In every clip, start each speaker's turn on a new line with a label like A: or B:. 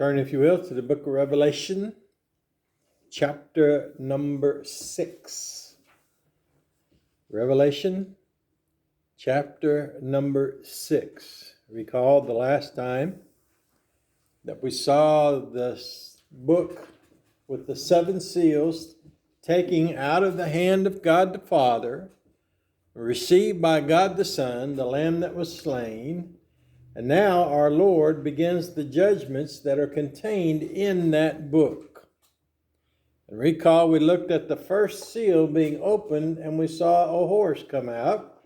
A: Turn, if you will, to the book of Revelation, chapter number 6. Revelation, chapter number 6. Recall the last time that we saw this book with the 7 seals taking out of the hand of God the Father, received by God the Son, the Lamb that was slain. And now our Lord begins the judgments that are contained in that book. And recall, we looked at the first seal being opened, and we saw a horse come out.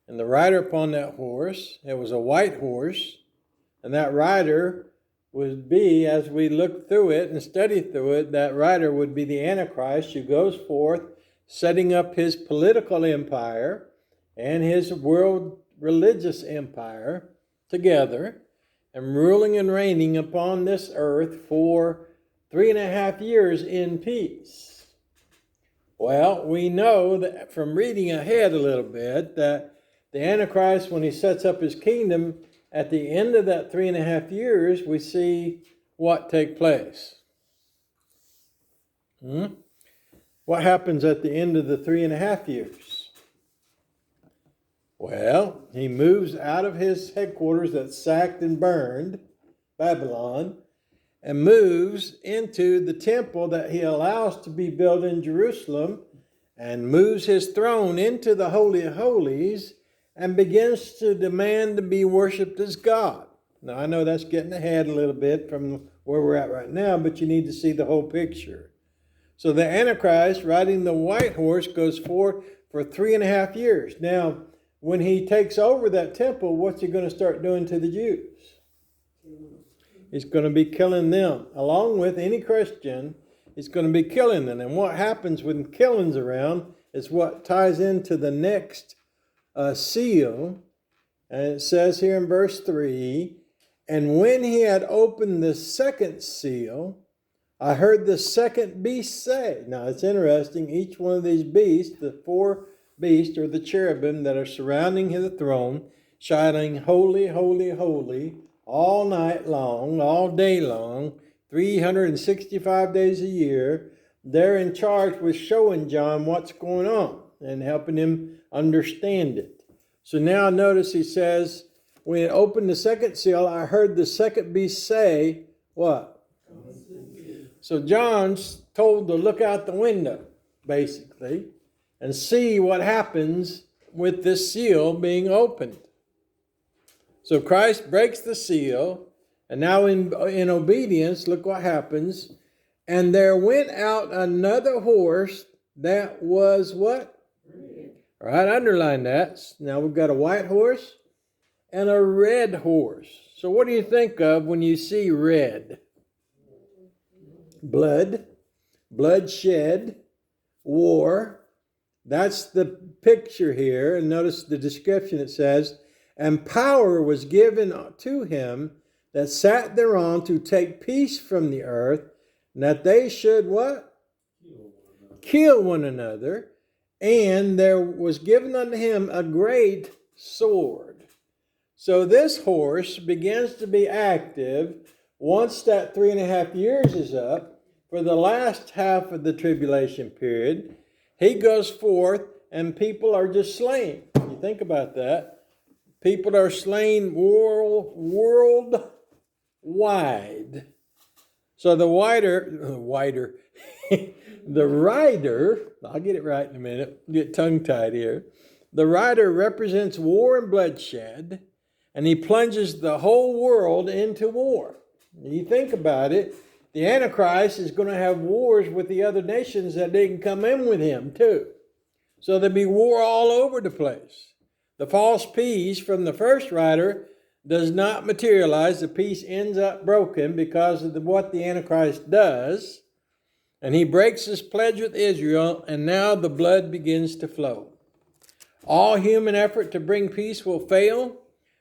A: And the rider upon that horse, it was a white horse, and that rider would be, as we look through it and study through it, that rider would be the Antichrist, who goes forth setting up his political empire and his world religious empire together, and ruling and reigning upon this earth for 3.5 years in peace. Well, we know that from reading ahead a little bit that the Antichrist, when he sets up his kingdom, at the end of that 3.5 years, we see what take place. What happens at the end of the 3.5 years? Well, he moves out of his headquarters that's sacked and burned, Babylon, and moves into the temple that he allows to be built in Jerusalem, and moves his throne into the Holy of Holies, and begins to demand to be worshipped as God. Now, I know that's getting ahead a little bit from where we're at right now, but you need to see the whole picture. So the Antichrist, riding the white horse, goes forth for 3.5 years. Now, when he takes over that temple, what's he going to start doing to the Jews? He's going to be killing them. Along with any Christian, he's going to be killing them. And what happens when killing's around is what ties into the next seal. And it says here in verse 3, "And when he had opened the second seal, I heard the second beast say." Now, it's interesting. Each one of these beasts, the 4 beasts, or the cherubim that are surrounding the throne, shouting, "Holy, holy, holy," all night long, all day long, 365 days a year. They're in charge with showing John what's going on and helping him understand it. So now notice he says, when it opened the second seal, I heard the second beast say, what? So John's told to look out the window, basically, and see what happens with this seal being opened. So Christ breaks the seal, and now in obedience, look what happens. "And there went out another horse that was" what? Red. All right, underline that. Now we've got a white horse and a red horse. So what do you think of when you see red? Blood, bloodshed, war. That's the picture here. And notice the description. It says, "And power was given to him that sat thereon to take peace from the earth, and that they should" what? Kill one another. "And there was given unto him a great sword." So this horse begins to be active once that 3.5 years is up. For the last half of the tribulation period, he goes forth and people are just slain. You think about that. People are slain worldwide. So the rider, I'll get it right in a minute, get tongue-tied here. The rider represents war and bloodshed, and he plunges the whole world into war. You think about it, the Antichrist is going to have wars with the other nations that didn't come in with him too. So there'll be war all over the place. The false peace from the first rider does not materialize. The peace ends up broken because of what the Antichrist does. And he breaks his pledge with Israel, and now the blood begins to flow. All human effort to bring peace will fail.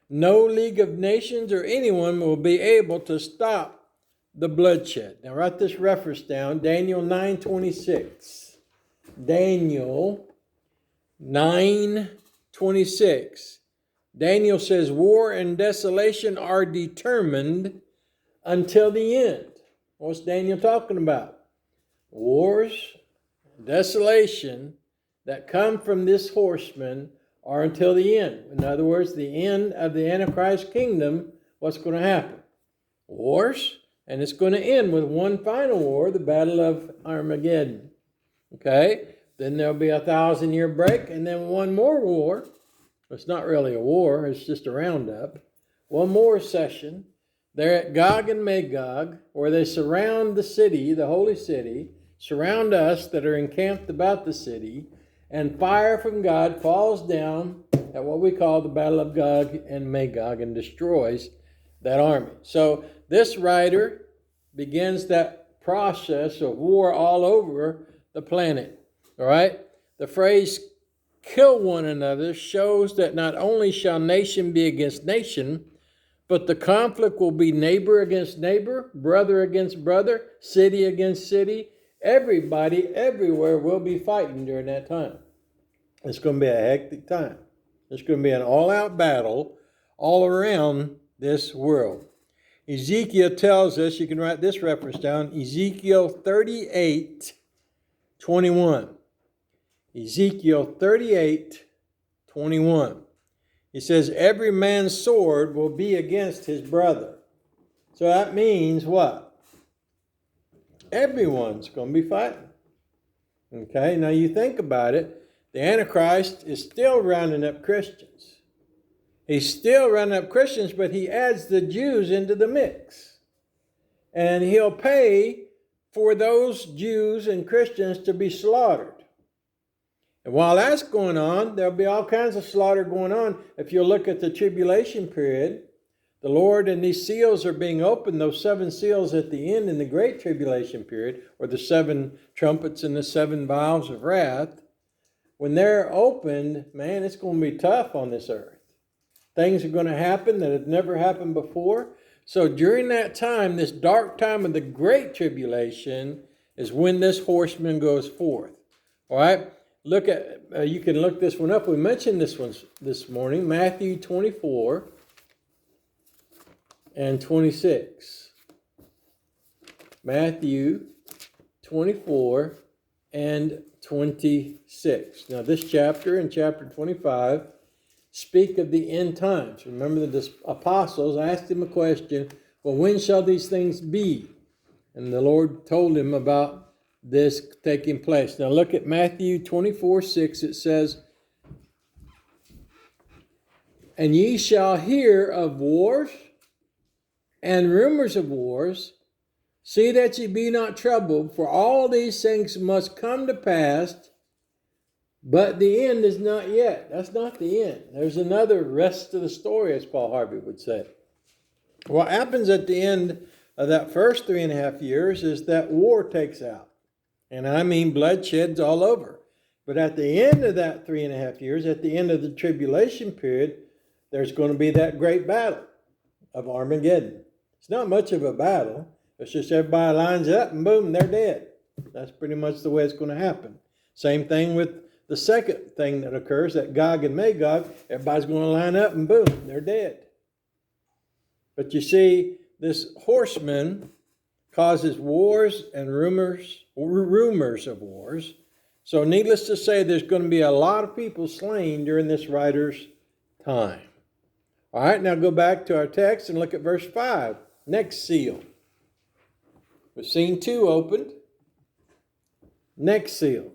A: No League of Nations or anyone will be able to stop the bloodshed. Now write this reference down, Daniel 9:26. Daniel 9:26. Daniel says, "War and desolation are determined until the end. What's Daniel talking about? Wars, desolation that come from this horseman are until the end. In other words, the end of the Antichrist kingdom, what's going to happen? Wars, and it's going to end with one final war, the Battle of Armageddon. Okay? Then there'll be a 1,000-year break, and then one more war. It's not really a war, it's just a roundup. One more session. They're at Gog and Magog, where they surround the city, the holy city, surround us that are encamped about the city, and fire from God falls down at what we call the Battle of Gog and Magog and destroys that army. So this writer begins that process of war all over the planet. All right? The phrase kill one another shows that not only shall nation be against nation, but the conflict will be neighbor against neighbor, brother against brother, city against city. Everybody, everywhere will be fighting during that time. It's going to be a hectic time. It's going to be an all-out battle all around this world. Ezekiel tells us, you can write this reference down, Ezekiel 38:21. Ezekiel 38:21. He says, every man's sword will be against his brother. So that means what? Everyone's going to be fighting. Okay, now you think about it. The Antichrist is still rounding up Christians. He's still rounding up Christians, but he adds the Jews into the mix. And he'll pay for those Jews and Christians to be slaughtered. And while that's going on, there'll be all kinds of slaughter going on. If you look at the tribulation period, the Lord and these seals are being opened, those 7 seals at the end in the great tribulation period, or the 7 trumpets and the 7 vials of wrath. When they're opened, man, it's going to be tough on this earth. Things are going to happen that have never happened before. So during that time, this dark time of the great tribulation is when this horseman goes forth. All right? Look at, you can look this one up. We mentioned this one this morning, Matthew 24 and 26. Matthew 24 and 26. Now this chapter and chapter 25 speak of the end times. Remember that the apostles asked him a question, well, when shall these things be? And the Lord told him about this taking place. Now look at Matthew 24:6. It says, and ye shall hear of wars and rumors of wars. See that ye be not troubled, for all these things must come to pass, but the end is not yet. That's not the end. There's another rest of the story, as Paul Harvey would say. What happens at the end of that first 3.5 years is that war takes out. And I mean bloodshed's all over. But at the end of that 3.5 years, at the end of the tribulation period, there's going to be that great battle of Armageddon. It's not much of a battle. It's just everybody lines up and boom, they're dead. That's pretty much the way it's going to happen. Same thing with the second thing that occurs at Gog and Magog. Everybody's going to line up and boom, they're dead. But you see, this horseman causes wars and rumors of wars. So needless to say, there's going to be a lot of people slain during this writer's time. All right, now go back to our text and look at verse 5. Next seal. We've seen 2 opened. Next seal.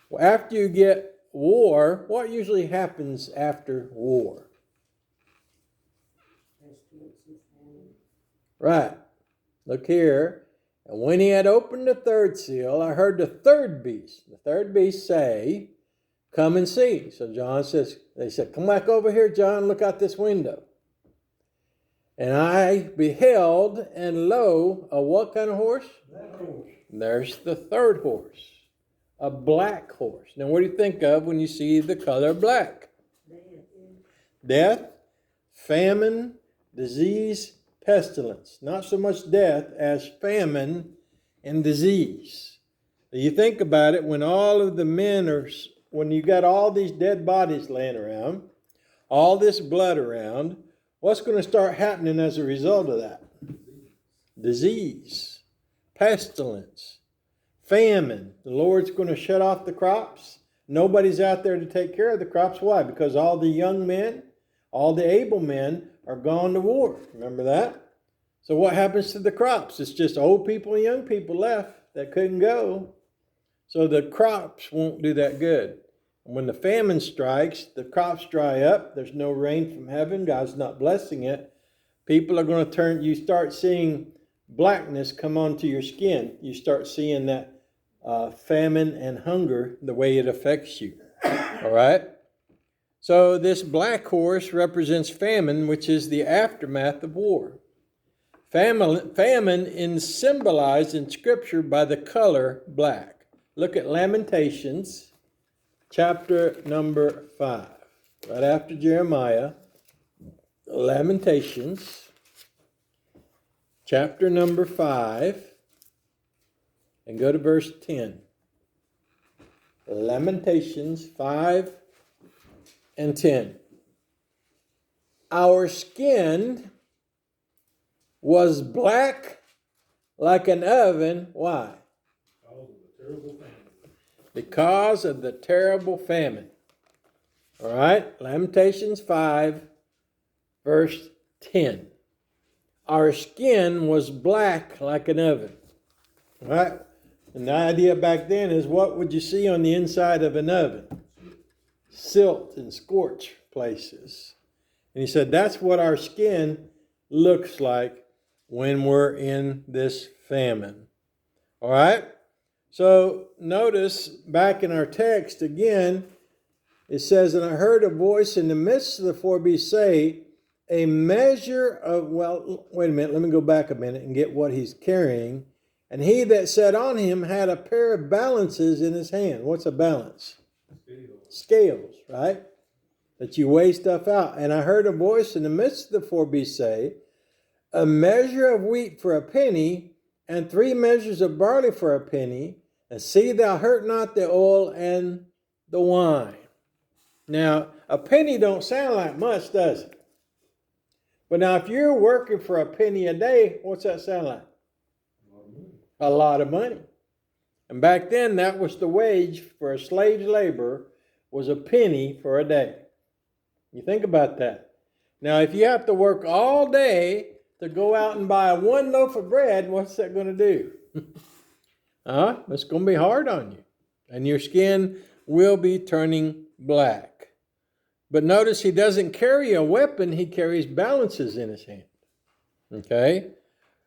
A: Well, after you get war, what usually happens after war? Right. Look here. And when he had opened the 3rd seal, I heard the 3rd beast say, come and see. So John says, they said, come back over here, John, look out this window. And I beheld, and lo, a what kind of horse? Black horse. There's the 3rd horse, a black horse. Now what do you think of when you see the color black? Death, famine, disease, pestilence. Not so much death as famine and disease. You think about it, when all of the men are, when you got all these dead bodies laying around, all this blood around, what's going to start happening as a result of that? disease, pestilence, famine. The Lord's going to shut off the crops. Nobody's out there to take care of the crops. Why? Because all the young men, all the able men are gone to war. Remember that? So what happens to the crops? It's just old people and young people left that couldn't go. So the crops won't do that good. When the famine strikes, the crops dry up. There's no rain from heaven. God's not blessing it. People are going to turn, you start seeing blackness come onto your skin. You start seeing that famine and hunger, the way it affects you. All right? So this black horse represents famine, which is the aftermath of war. Famine is symbolized in Scripture by the color black. Look at Lamentations, chapter number 5. Right after Jeremiah, Lamentations, chapter number 5, and go to verse 10. Lamentations 5 and 10. Our skin was black like an oven. Why? Because of the terrible famine. All right, Lamentations 5, verse 10. Our skin was black like an oven. All right, and the idea back then is, what would you see on the inside of an oven? Silt and scorch places. And he said that's what our skin looks like when we're in this famine. All right? So notice back in our text again, it says, and I heard a voice in the midst of the four beasts say, a measure of, well, wait a minute, let me go back a minute and get what he's carrying. And he that sat on him had a pair of balances in his hand. What's a balance? Scales, right? That you weigh stuff out. And I heard a voice in the midst of the four beasts say, a measure of wheat for a penny, and 3 measures of barley for a penny, and see thou hurt not the oil and the wine. Now, a penny don't sound like much, does it? But now if you're working for a penny a day, what's that sound like? A lot of money. And back then, that was the wage for a slave's labor, was a penny for a day. You think about that. Now, if you have to work all day to go out and buy 1 loaf of bread, what's that going to do? It's going to be hard on you. And your skin will be turning black. But notice he doesn't carry a weapon, he carries balances in his hand. Okay?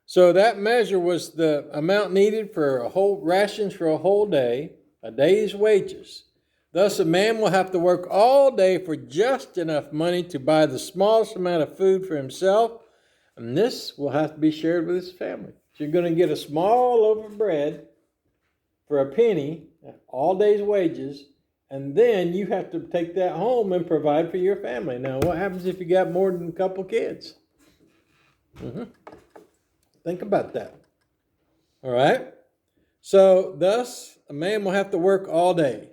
A: So that measure was the amount needed for a whole rations for a whole day, a day's wages. Thus a man will have to work all day for just enough money to buy the smallest amount of food for himself, and this will have to be shared with his family. So you're going to get a small loaf of bread for a penny, all day's wages, and then you have to take that home and provide for your family. Now, what happens if you got more than a couple kids? Think about that. All right? So, thus, a man will have to work all day.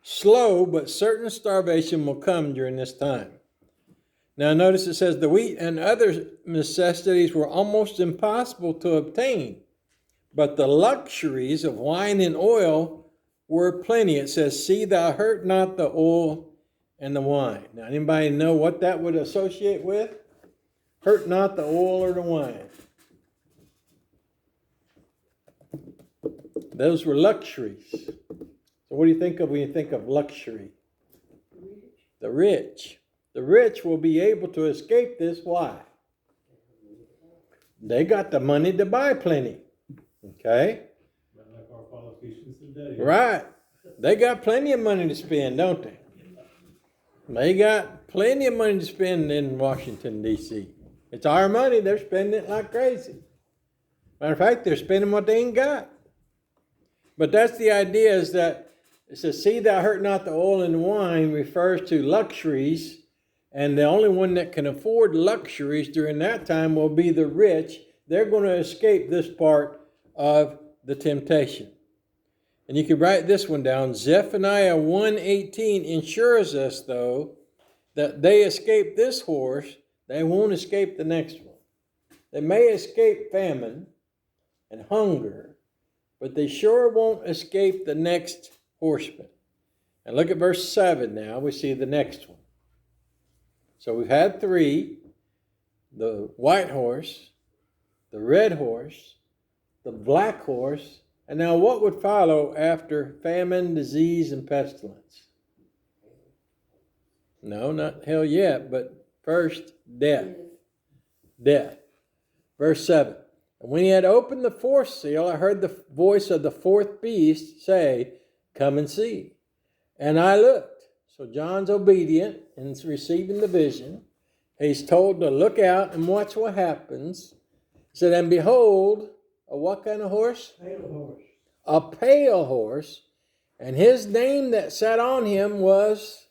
A: Slow, but certain starvation will come during this time. Now, notice it says the wheat and other necessities were almost impossible to obtain, but the luxuries of wine and oil were plenty. It says, see thou hurt not the oil and the wine. Now, anybody know what that would associate with? Hurt not the oil or the wine. Those were luxuries. So what do you think of when you think of luxury? The rich. The rich will be able to escape this. Why? They got the money to buy plenty. Okay?
B: Like our politicians today.
A: Right. They got plenty of money to spend, don't they? They got plenty of money to spend in Washington, D.C. It's our money. They're spending it like crazy. Matter of fact, they're spending what they ain't got. But that's the idea, is that it says, see thou hurt not the oil and the wine, refers to luxuries. And the only one that can afford luxuries during that time will be the rich. They're going to escape this part of the temptation. And you can write this one down. Zephaniah 1:18 ensures us, though, that they escape this horse, they won't escape the next one. They may escape famine, and hunger, but they sure won't escape the next horseman. And look at verse 7 now. We see the next one. So we've had 3, the white horse, the red horse, the black horse, and now what would follow after famine, disease, and pestilence? No, not hell yet, but first, death. Death. Verse 7. And when he had opened the 4th seal, I heard the voice of the 4th beast say, "Come and see." And I looked. So John's obedient and receiving the vision. He's told to look out and watch what happens. He said, and behold, a what kind of horse?
B: Pale horse.
A: A pale horse. And his name that sat on him was...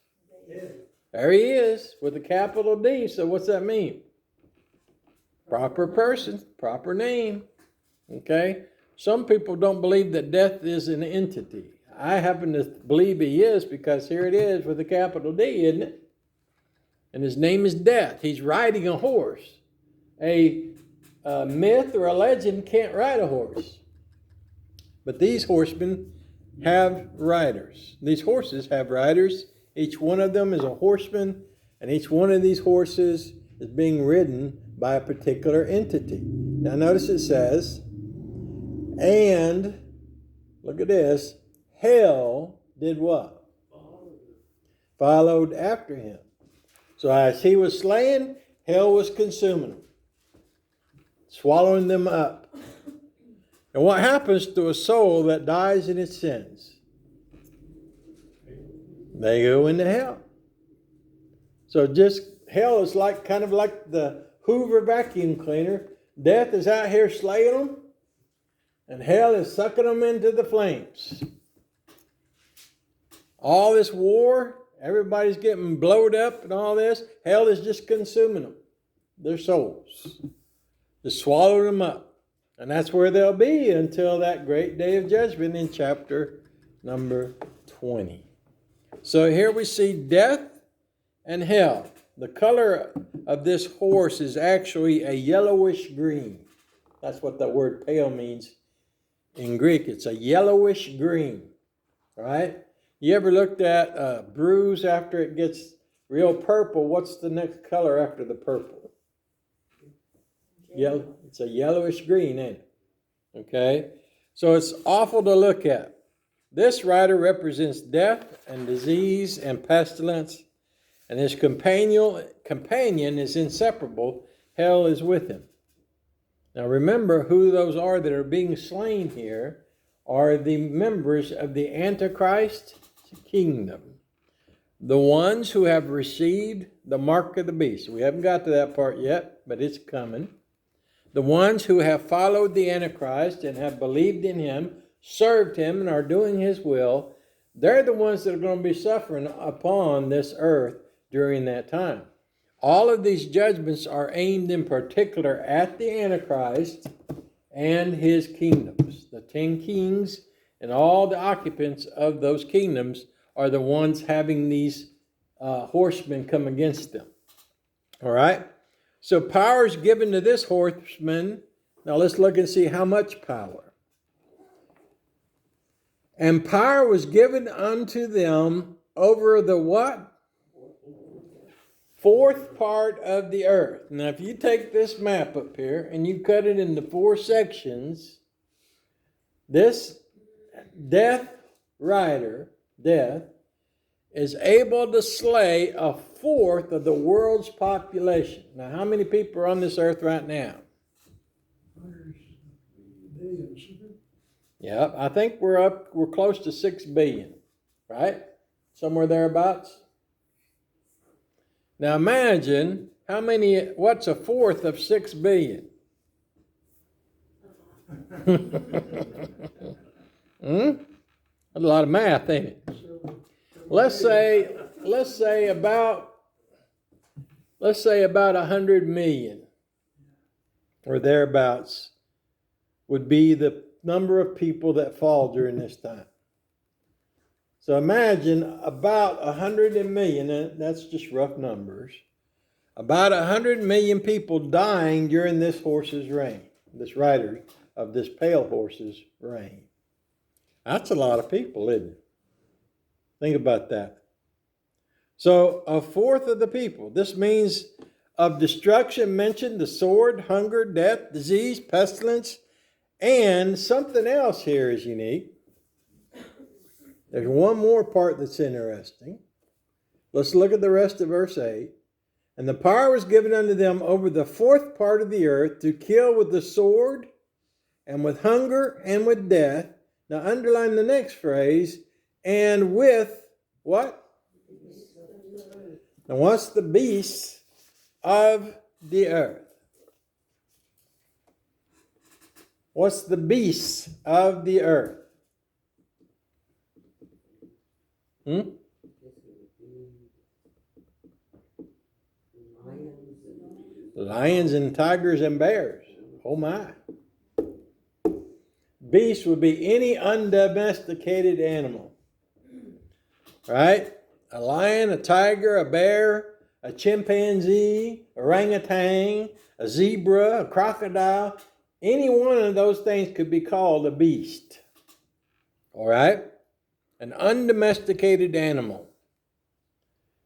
A: There he is, with a capital D. So what's that mean? Proper person, proper name. Okay? Some people don't believe that death is an entity. I happen to believe he is, because here it is with a capital D, isn't it? And his name is Death. He's riding a horse. A myth or a legend can't ride a horse. But these horsemen have riders. These horses have riders. Each one of them is a horseman, and each one of these horses is being ridden by a particular entity. Now notice it says, and, look at this, hell did what? Followed after him. So as he was slain, hell was consuming them, swallowing them up. And what happens to a soul that dies in its sins? They go into hell. So just hell is like kind of like the Hoover vacuum cleaner. Death is out here slaying them, and hell is sucking them into the flames. All this war, everybody's getting blowed up and all this. Hell is just consuming them, their souls. Just swallowing them up. And that's where they'll be until that great day of judgment in chapter number 20. So here we see death and hell. The color of this horse is actually a yellowish green. That's what the word pale means in Greek. It's a yellowish green, right? You ever looked at a bruise after it gets real purple? What's the next color after the purple? Yellow. It's a yellowish green, ain't it? Okay? So it's awful to look at. This rider represents death and disease and pestilence, and his companion is inseparable. Hell is with him. Now remember who those are that are being slain here are the members of the Antichrist kingdom. The ones who have received the mark of the beast. We haven't got to that part yet, but it's coming. The ones who have followed the Antichrist and have believed in him, served him, and are doing his will, they're the ones that are going to be suffering upon this earth during that time. All of these judgments are aimed in particular at the Antichrist and his kingdoms. The 10 kings and all the occupants of those kingdoms are the ones having these horsemen come against them. All right? So power is given to this horseman. Now let's look and see how much power. And power was given unto them over the what? 4th part of the earth. Now if you take this map up here and you cut it into 4 sections, this death rider, death, is able to slay 1/4 of the world's population. Now how many people are on this earth right now? Yeah, I think we're close to 6 billion, right? Somewhere thereabouts. Now imagine what's 1/4 of 6 billion? That's a lot of math, ain't it? Let's say about 100 million or thereabouts would be the number of people that fall during this time. So imagine about 100 million, and that's just rough numbers, about 100 million people dying during this horse's reign, this rider's of this pale horse's reign. That's a lot of people, isn't it? Think about that. So a fourth of the people. This means of destruction mentioned the sword, hunger, death, disease, pestilence, and something else here is unique. There's one more part that's interesting. Let's look at the rest of verse 8. And the power was given unto them over the fourth part of the earth to kill with the sword and with hunger and with death. Now underline the next phrase, and with what? Now what's the beasts of the earth? What's the beasts of the earth? Lions and tigers and bears. Oh my. Beast would be any undomesticated animal. Right? A lion, a tiger, a bear, a chimpanzee, orangutan, a zebra, a crocodile. Any one of those things could be called a beast. All right? An undomesticated animal.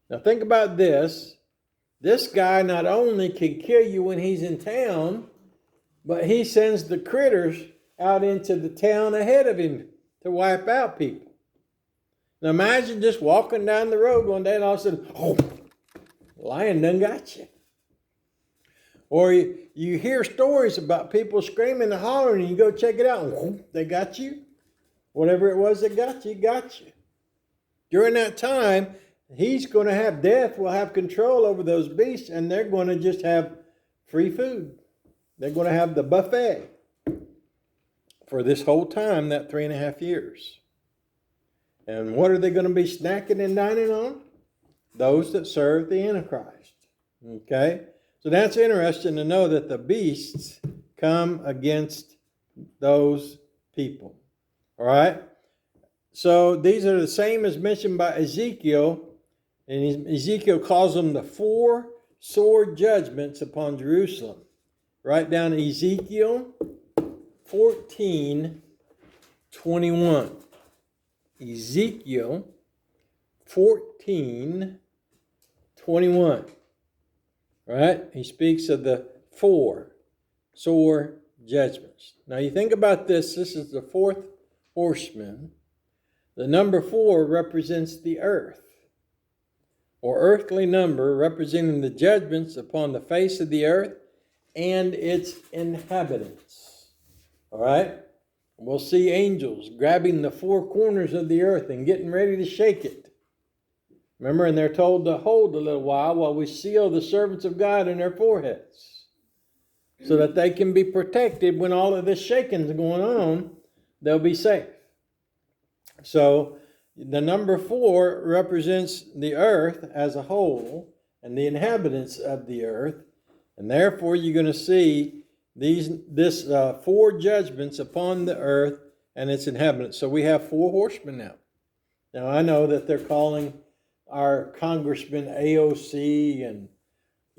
A: Now think about this. This guy not only can kill you when he's in town, but he sends the critters out into the town ahead of him to wipe out people. Now imagine just walking down the road one day and all of a sudden, oh, lion done got you. Or you hear stories about people screaming and hollering and you go check it out and whoop, they got you. Whatever it was that got you, got you. During that time, he's going to have death, will have control over those beasts, and they're going to just have free food. They're going to have the buffet for this whole time, that 3.5 years. And what are they going to be snacking and dining on? Those that serve the Antichrist. Okay? So that's interesting to know that the beasts come against those people. All right? So these are the same as mentioned by Ezekiel. And Ezekiel calls them the 4 sword judgments upon Jerusalem. Write down Ezekiel 14:21. Ezekiel 14:21. Right? He speaks of the 4 sword judgments. Now you think about this. This is the 4th horseman. The number 4 represents the earth, or earthly number, representing the judgments upon the face of the earth and its inhabitants. All right? We'll see angels grabbing the 4 corners of the earth and getting ready to shake it. Remember, and they're told to hold a little while we seal the servants of God in their foreheads, so that they can be protected when all of this shaking is going on. They'll be safe. So the number 4 represents the earth as a whole and the inhabitants of the earth. And therefore you're going to see this 4 judgments upon the earth and its inhabitants. So we have 4 horsemen now. Now I know that they're calling our Congressman AOC and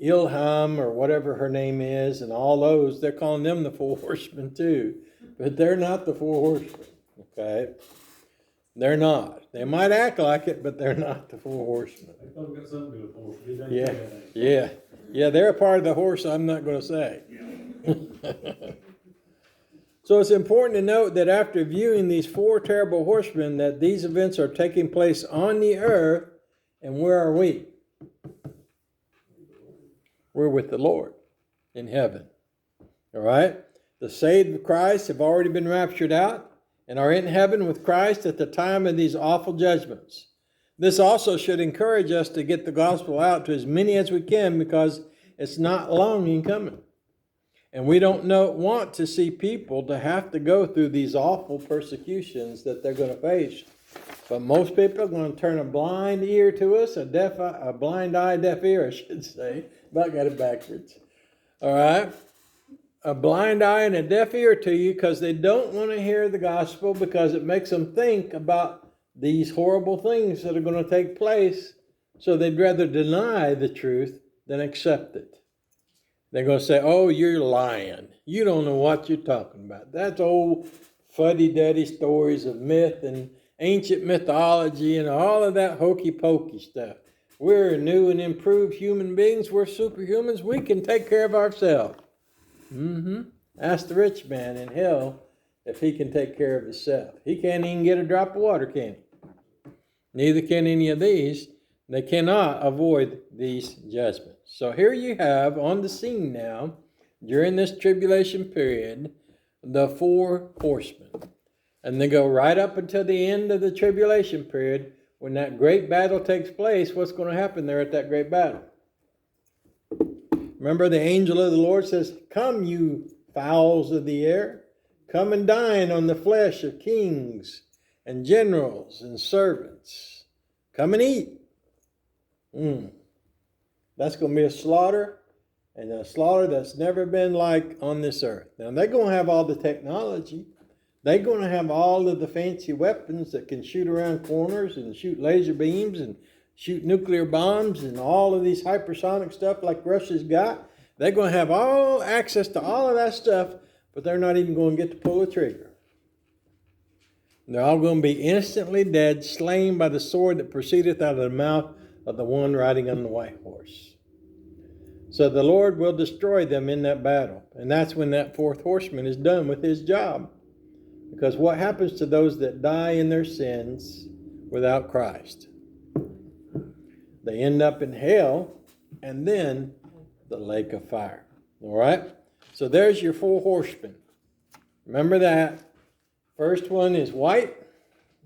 A: Ilham or whatever her name is and all those, they're calling them the 4 horsemen too. But they're not the 4 horsemen. Okay? They're not. They might act like it, but they're not the 4 horsemen.
B: They probably got something to do with it.
A: Yeah, they're a part of the horse I'm not going to say. So it's important to note that after viewing these 4 terrible horsemen, that these events are taking place on the earth, and where are we? We're with the Lord in heaven. All right? The saved of Christ have already been raptured out and are in heaven with Christ at the time of these awful judgments. This also should encourage us to get the gospel out to as many as we can, because it's not long in coming. And we don't want to see people to have to go through these awful persecutions that they're going to face. But most people are going to turn a blind ear to us, a blind eye, deaf ear, I should say. About got it backwards. All right? A blind eye and a deaf ear to you, because they don't want to hear the gospel, because it makes them think about these horrible things that are going to take place. So they'd rather deny the truth than accept it. they're going to say, oh, you're lying. You don't know what you're talking about. That's old fuddy-duddy stories of myth and ancient mythology and all of that hokey-pokey stuff. We're new and improved human beings. We're superhumans. We can take care of ourselves. Ask the rich man in hell if he can take care of himself. He can't even get a drop of water, can he? Neither can any of these. They cannot avoid these judgments. So here you have on the scene now, during this tribulation period, the 4 horsemen. And they go right up until the end of the tribulation period. When that great battle takes place, what's going to happen there at that great battle? Remember, the angel of the Lord says, come, you fowls of the air, come and dine on the flesh of kings and generals and servants. Come and eat. That's going to be a slaughter, and a slaughter that's never been like on this earth. Now, they're going to have all the technology. They're going to have all of the fancy weapons that can shoot around corners and shoot laser beams and shoot nuclear bombs and all of these hypersonic stuff like Russia's got. They're going to have all access to all of that stuff, but they're not even going to get to pull a trigger. They're all going to be instantly dead, slain by the sword that proceedeth out of the mouth of the one riding on the white horse. So the Lord will destroy them in that battle. And that's when that 4th horseman is done with his job. Because what happens to those that die in their sins without Christ? They end up in hell and then the lake of fire. All right? So there's your 4 horsemen. Remember that. First one is white.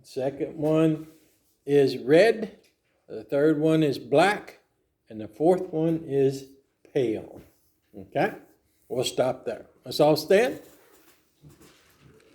A: Second one is red. The third one is black. And the 4th one is pale. Okay? We'll stop there. Let's all stand.